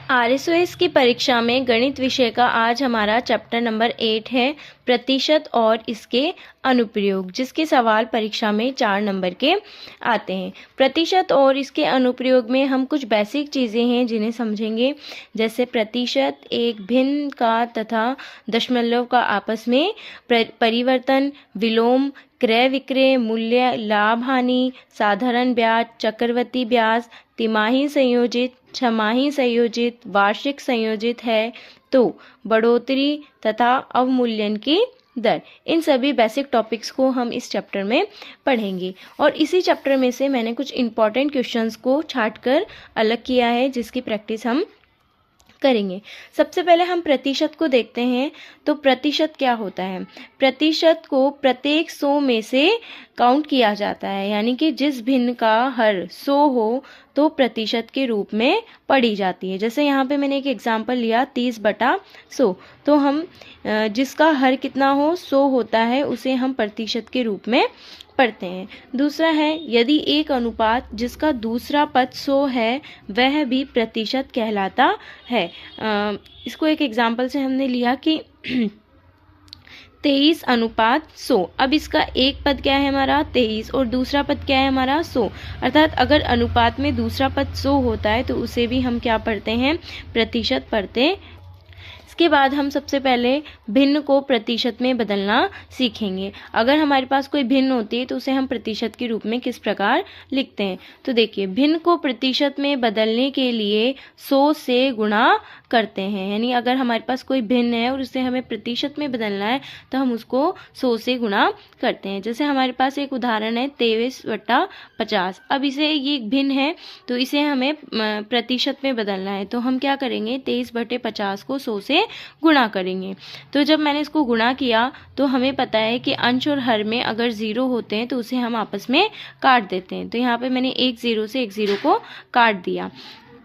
आरएसओएस की परीक्षा में गणित विषय का आज हमारा चैप्टर नंबर 8 है प्रतिशत और इसके अनुप्रयोग, जिसके सवाल परीक्षा में 4 नंबर के आते हैं। प्रतिशत और इसके अनुप्रयोग में हम कुछ बेसिक चीज़ें हैं जिन्हें समझेंगे, जैसे प्रतिशत एक भिन्न का तथा दशमलव का आपस में परिवर्तन, विलोम, क्रय विक्रय, मूल्य, लाभ हानि, साधारण ब्याज, चक्रवृद्धि ब्याज, तिमाही संयोजित, छमाही संयोजित, वार्षिक संयोजित है तो बढ़ोतरी तथा अवमूल्यन की दर। इन सभी बेसिक टॉपिक्स को हम इस चैप्टर में पढ़ेंगे और इसी चैप्टर में से मैंने कुछ इंपॉर्टेंट क्वेश्चंस को छांटकर अलग किया है, जिसकी प्रैक्टिस हम करेंगे। सबसे पहले हम प्रतिशत को देखते हैं। तो प्रतिशत क्या होता है? प्रतिशत को प्रत्येक 100 में से काउंट किया जाता है, यानी कि जिस भिन्न का हर 100 हो तो प्रतिशत के रूप में पढ़ी जाती है। जैसे यहाँ पे मैंने एक एग्जांपल लिया 30/100, तो हम जिसका हर कितना हो 100 होता है उसे हम प्रतिशत के रूप में पढ़ते हैं। दूसरा है यदि एक अनुपात जिसका दूसरा पद 100 है वह भी प्रतिशत कहलाता है। इसको एक एग्जांपल से हमने लिया कि 23/100। अब इसका एक पद क्या है हमारा 23 और दूसरा पद क्या है हमारा 100, अर्थात अगर अनुपात में दूसरा पद 100 होता है तो उसे भी हम क्या पढ़ते हैं? प्रतिशत पढ़ते। इसके बाद हम सबसे पहले भिन्न को प्रतिशत में बदलना सीखेंगे। अगर हमारे पास कोई भिन्न होती है तो उसे हम प्रतिशत के रूप में किस प्रकार लिखते हैं? तो देखिए, भिन्न को प्रतिशत में बदलने के लिए 100 से गुणा करते हैं, यानी अगर हमारे पास कोई भिन्न है और उसे हमें प्रतिशत में बदलना है तो हम उसको 100 से गुणा करते हैं। जैसे हमारे पास एक उदाहरण है 23/50। अब इसे ये एक भिन्न है तो इसे हमें प्रतिशत में बदलना है, तो हम क्या करेंगे 23/50 को 100 से गुणा करेंगे। तो जब मैंने इसको गुणा किया तो हमें पता है कि अंश और हर में अगर 0 होते हैं तो उसे हम आपस में काट देते हैं। तो यहाँ पे मैंने एक 0 से एक 0 को काट दिया।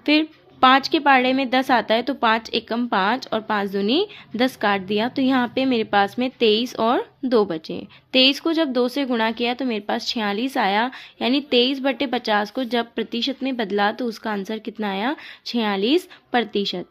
फिर 5 के पाड़े में 10 आता है तो 5 एकम 5 और 5 दूनी 10 काट दिया। तो यहाँ पे मेरे पास में 23 और 2 बचे। 23 को जब 2 से गुणा किया तो मेरे पास 46 आया, यानी 23/50 को जब प्रतिशत में बदला तो उसका आंसर कितना आया? 46%।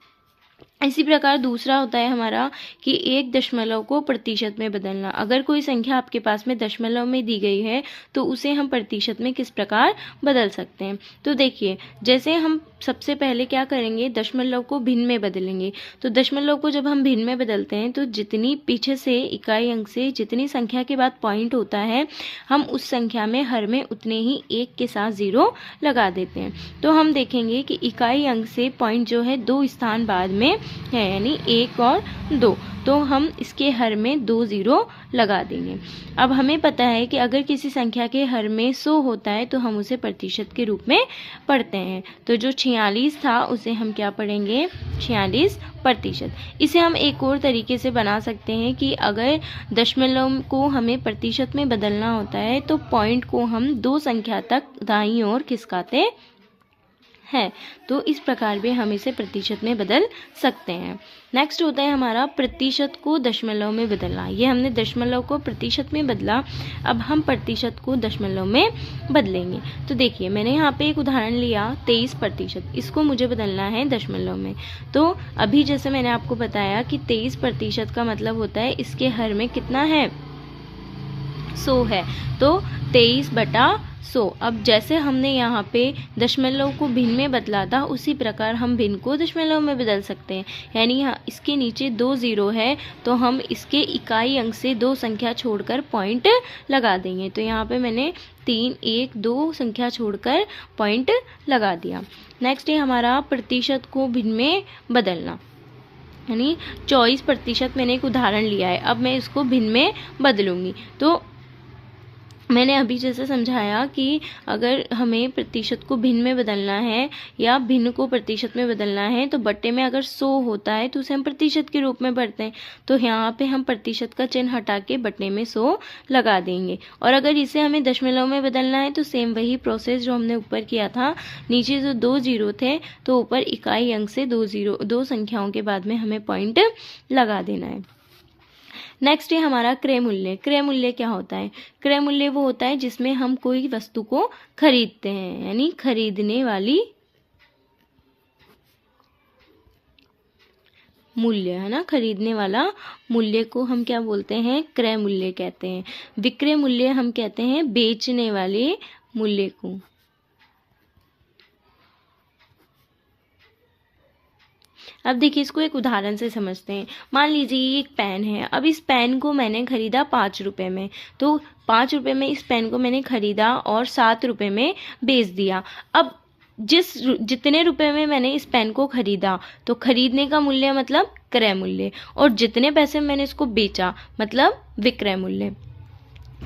इसी प्रकार दूसरा होता है हमारा कि एक दशमलव को प्रतिशत में बदलना। अगर कोई संख्या आपके पास में दशमलव में दी गई है तो उसे हम प्रतिशत में किस प्रकार बदल सकते हैं? तो देखिए, जैसे हम सबसे पहले क्या करेंगे, दशमलव को भिन्न में बदलेंगे। तो दशमलव को जब हम भिन्न में बदलते हैं तो जितनी पीछे से इकाई अंक से जितनी संख्या के बाद पॉइंट होता है हम उस संख्या में हर में उतने ही एक के साथ 0 लगा देते हैं। तो हम देखेंगे कि इकाई अंक से पॉइंट जो है 2 स्थान बाद में है, यानी 1 और 2, तो हम इसके हर में 2 0 लगा देंगे। अब हमें पता है कि अगर किसी संख्या के हर में 100 होता है तो हम उसे प्रतिशत के रूप में पढ़ते हैं। तो जो 46 था उसे हम क्या पढ़ेंगे? 46%। इसे हम एक और तरीके से बना सकते हैं कि अगर दशमलव को हमें प्रतिशत में बदलना होता है तो पॉइंट को हम 2 संख्या तक दाईं ओर खिसकाते है, तो इस प्रकार भी हम इसे प्रतिशत में बदल सकते हैं। नेक्स्ट होता है हमारा प्रतिशत को दशमलव में बदलना। ये हमने दशमलव को प्रतिशत में बदला, अब हम प्रतिशत को दशमलव में बदलेंगे। तो देखिए, मैंने यहाँ पे एक उदाहरण लिया 23%, इसको मुझे बदलना है दशमलव में। तो अभी जैसे मैंने आपको बताया कि 23% का मतलब होता है इसके हर में कितना है? 100 है, तो 23/100। अब जैसे हमने यहाँ पे दशमलव को भिन्न में बदला था उसी प्रकार हम भिन्न को दशमलव में बदल सकते हैं, यानी यहाँ इसके नीचे 2 0 है तो हम इसके इकाई अंक से 2 संख्या छोड़कर पॉइंट लगा देंगे। तो यहाँ पे मैंने 3 1 2 संख्या छोड़कर पॉइंट लगा दिया। नेक्स्ट है हमारा प्रतिशत को भिन्न में बदलना, यानी 24% मैंने एक उदाहरण लिया है, अब मैं इसको भिन्न में बदलूंगी। तो मैंने अभी जैसे समझाया कि अगर हमें प्रतिशत को भिन्न में बदलना है या भिन्न को प्रतिशत में बदलना है तो बट्टे में अगर 100 होता है तो उसे हम प्रतिशत के रूप में पढ़ते हैं। तो यहाँ पे हम प्रतिशत का चिन्ह हटा के बट्टे में 100 लगा देंगे। और अगर इसे हमें दशमलव में बदलना है तो सेम वही प्रोसेस जो हमने ऊपर किया था, नीचे जो 2 0 थे तो ऊपर इकाई अंक से 2 संख्याओं के बाद में हमें पॉइंट लगा देना है। नेक्स्ट है हमारा क्रय मूल्य। क्रय मूल्य क्या होता है? क्रय मूल्य वो होता है जिसमें हम कोई वस्तु को खरीदते हैं, यानी खरीदने वाली मूल्य, है ना, खरीदने वाला मूल्य को हम क्या बोलते हैं, क्रय मूल्य कहते हैं। विक्रय मूल्य हम कहते हैं बेचने वाले मूल्य को। अब देखिए इसको एक उदाहरण से समझते हैं। मान लीजिए ये एक पेन है। अब इस पेन को मैंने खरीदा 5 रुपए में, तो 5 रुपए में इस पेन को मैंने खरीदा और 7 रुपए में बेच दिया। अब जितने रुपए में मैंने इस पेन को खरीदा, तो खरीदने का मूल्य मतलब क्रय मूल्य, और जितने पैसे में मैंने इसको बेचा मतलब विक्रय मूल्य।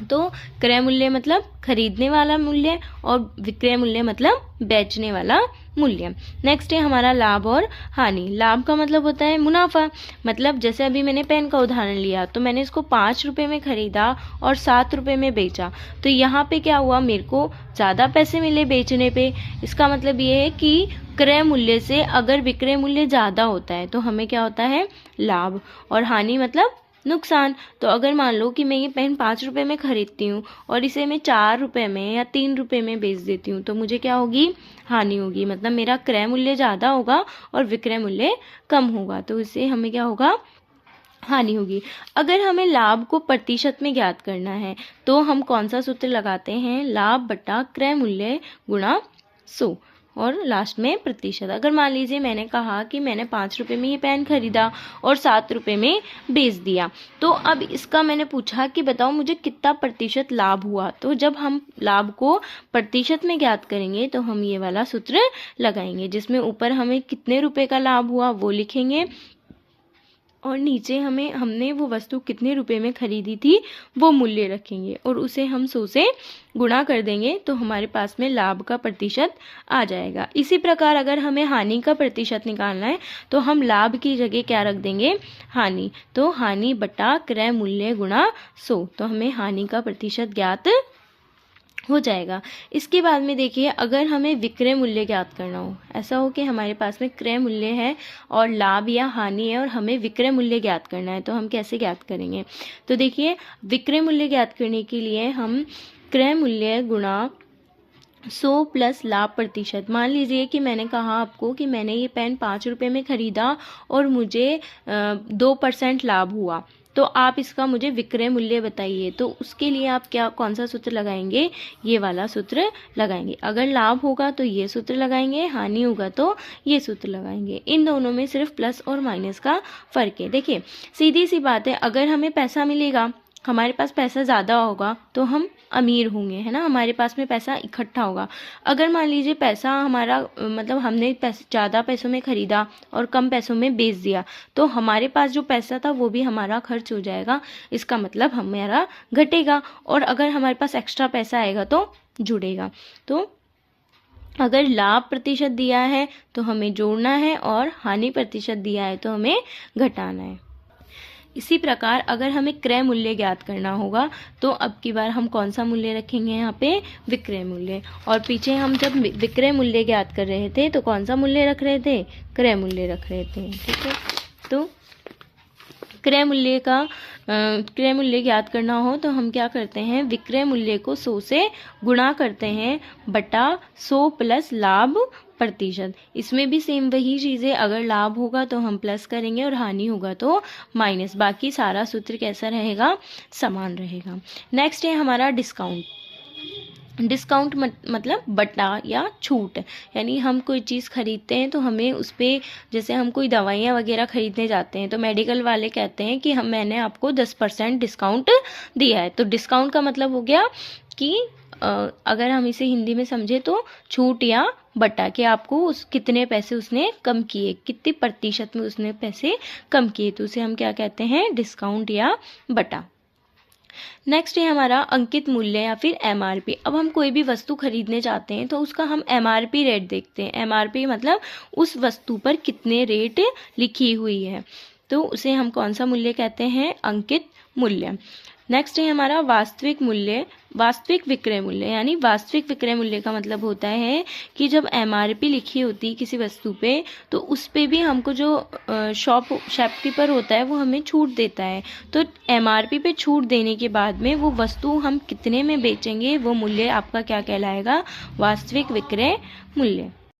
तो क्रय मूल्य मतलब खरीदने वाला मूल्य और विक्रय मूल्य मतलब बेचने वाला मूल्य। नेक्स्ट है हमारा लाभ और हानि। लाभ का मतलब होता है मुनाफा। मतलब जैसे अभी मैंने पेन का उदाहरण लिया, तो मैंने इसको 5 रुपए में खरीदा और 7 रुपए में बेचा, तो यहाँ पे क्या हुआ, मेरे को ज़्यादा पैसे मिले बेचने पे। इसका मतलब ये है कि क्रय मूल्य से अगर विक्रय मूल्य ज़्यादा होता है तो हमें क्या होता है, लाभ। और हानि मतलब नुकसान। तो अगर मान लो कि मैं ये पेन 5 रुपए में खरीदती हूँ और इसे मैं 4 रुपए में या 3 रुपए में बेच देती हूँ, तो मुझे क्या होगी, हानि होगी। मतलब मेरा क्रय मूल्य ज़्यादा होगा और विक्रय मूल्य कम होगा, तो इससे हमें क्या होगा, हानि होगी। अगर हमें लाभ को प्रतिशत में ज्ञात करना है तो हम कौन सा सूत्र लगाते हैं, लाभ बटा क्रय मूल्य गुणा 100 और लास्ट में प्रतिशत। अगर मान लीजिए मैंने कहा कि मैंने 5 रुपए में ये पेन खरीदा और 7 रुपए में बेच दिया, तो अब इसका मैंने पूछा कि बताओ मुझे कितना प्रतिशत लाभ हुआ। तो जब हम लाभ को प्रतिशत में ज्ञात करेंगे तो हम ये वाला सूत्र लगाएंगे, जिसमें ऊपर हमें कितने रुपए का लाभ हुआ वो लिखेंगे और नीचे हमने वो वस्तु कितने रुपए में खरीदी थी वो मूल्य रखेंगे और उसे हम 100 से गुणा कर देंगे, तो हमारे पास में लाभ का प्रतिशत आ जाएगा। इसी प्रकार अगर हमें हानि का प्रतिशत निकालना है तो हम लाभ की जगह क्या रख देंगे, हानि। तो हानि बटा क्रय मूल्य गुणा 100, तो हमें हानि का प्रतिशत ज्ञात हो जाएगा। इसके बाद में देखिए, अगर हमें विक्रय मूल्य ज्ञात करना हो, ऐसा हो कि हमारे पास में क्रय मूल्य है और लाभ या हानि है और हमें विक्रय मूल्य ज्ञात करना है, तो हम कैसे ज्ञात करेंगे। तो देखिए विक्रय मूल्य ज्ञात करने के लिए हम क्रय मूल्य गुणा 100 प्लस लाभ प्रतिशत। मान लीजिए कि मैंने कहा आपको कि मैंने ये पेन 5 रुपए में खरीदा और मुझे 2% लाभ हुआ, तो आप इसका मुझे विक्रय मूल्य बताइए। तो उसके लिए आप कौन सा सूत्र लगाएंगे, ये वाला सूत्र लगाएंगे। अगर लाभ होगा तो ये सूत्र लगाएंगे, हानि होगा तो ये सूत्र लगाएंगे। इन दोनों में सिर्फ प्लस और माइनस का फर्क है। देखिए सीधी सी बात है, अगर हमें पैसा मिलेगा, हमारे पास पैसा ज़्यादा होगा तो हम अमीर होंगे, है ना, हमारे पास में पैसा इकट्ठा होगा। अगर मान लीजिए पैसा हमारा मतलब हमने ज़्यादा पैसों में खरीदा और कम पैसों में बेच दिया, तो हमारे पास जो पैसा था वो भी हमारा खर्च हो जाएगा, इसका मतलब हमारा घटेगा। और अगर हमारे पास एक्स्ट्रा पैसा आएगा तो जुड़ेगा। तो अगर लाभ प्रतिशत दिया है तो हमें जोड़ना है और हानि प्रतिशत दिया है तो हमें घटाना है। इसी प्रकार अगर हमें क्रय मूल्य ज्ञात करना होगा तो अब की बार हम कौन सा मूल्य रखेंगे, यहाँ पे विक्रय मूल्य। और पीछे हम जब विक्रय मूल्य ज्ञात कर रहे थे तो कौन सा मूल्य रख रहे थे, क्रय मूल्य रख रहे थे। ठीक है, तो क्रय मूल्य ज्ञात करना हो तो हम क्या करते हैं, विक्रय मूल्य को 100 से गुणा करते हैं बटा 100 प्लस लाभ प्रतिशत। इसमें भी सेम वही चीज़ें, अगर लाभ होगा तो हम प्लस करेंगे और हानि होगा तो माइनस। बाकी सारा सूत्र कैसा रहेगा, समान रहेगा। नेक्स्ट है हमारा डिस्काउंट। डिस्काउंट मतलब बटा या छूट। यानी हम कोई चीज़ खरीदते हैं तो हमें उस पर, जैसे हम कोई दवाइयाँ वगैरह खरीदने जाते हैं तो मेडिकल वाले कहते हैं कि मैंने आपको 10% डिस्काउंट दिया है। तो डिस्काउंट का मतलब हो गया कि अगर हम इसे हिंदी में समझे तो छूट या बटा, कि आपको कितने पैसे उसने कम किए, कितने प्रतिशत में उसने पैसे कम किए, तो उसे हम क्या कहते हैं, डिस्काउंट या बटा। नेक्स्ट है हमारा अंकित मूल्य या फिर MRP। अब हम कोई भी वस्तु खरीदने जाते हैं तो उसका हम MRP रेट देखते हैं। MRP मतलब उस वस्तु पर कितने रेट लिखी हुई है, तो उसे हम कौन सा मूल्य कहते हैं, अंकित मूल्य। नेक्स्ट है हमारा वास्तविक मूल्य, वास्तविक विक्रय मूल्य। यानी वास्तविक विक्रय मूल्य का मतलब होता है कि जब MRP लिखी होती है किसी वस्तु पे तो उस पे भी हमको जो शॉपकीपर होता है वो हमें छूट देता है। तो MRP पे छूट देने के बाद में वो वस्तु हम कितने में बेचेंगे वो मूल्य आपका क्या कहलाएगा, वास्तविक विक्रय मूल्य।